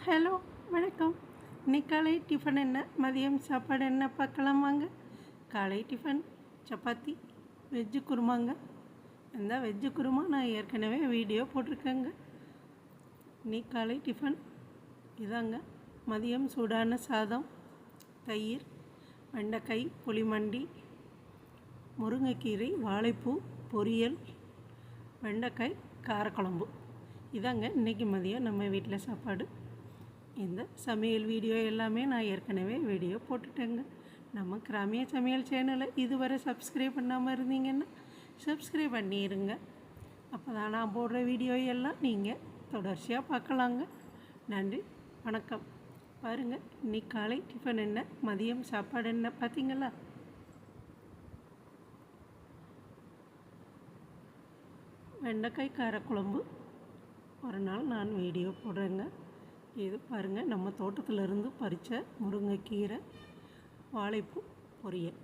Hello வணக்கம். இன்னைக்கு காலை டிஃபன் என்ன, மதியம் சாப்பாடு என்ன பார்க்கலாம் வாங்க. காலை டிஃபன் சப்பாத்தி வெஜ்ஜு குருமாங்க. இந்த வெஜ்ஜு குருமா நான் ஏற்கனவே வீடியோ போட்டிருக்கேங்க. இன்னைக்கு காலை டிஃபன் இதாங்க. மதியம் சூடான சாதம், தயிர், வெண்டைக்காய் புளிமண்டி, முருங்கைக்கீரை வாழைப்பூ பொரியல், வெண்டைக்காய் காரக்குழம்பு. இதாங்க இன்றைக்கி மதியம் நம்ம வீட்டில் சாப்பாடு. இந்த சமையல் வீடியோ எல்லாமே நான் ஏற்கனவே வீடியோ போட்டுட்டேங்க. நம்ம கிராமிய சமையல் சேனலை இதுவரை சப்ஸ்கிரைப் பண்ணாமல் இருந்தீங்கன்னா சப்ஸ்கிரைப் பண்ணிடுங்க. அப்போ தான் நான் போடுற வீடியோ எல்லாம் நீங்கள் தொடர்ச்சியாக பார்க்கலாங்க. நன்றி, வணக்கம். பாருங்கள், இன்னைக்கு காலை டிஃபன் என்ன, மதியம் சாப்பாடு என்ன பார்த்தீங்களா? வெண்டைக்காய் காரக்குழம்பு ஒரு நாள் நான் வீடியோ போடுறேங்க. இது பாருங்கள், நம்ம தோட்டத்திலேருந்து பறித்த முருங்கைக்கீரை வாழைப்பூ பொரியல்.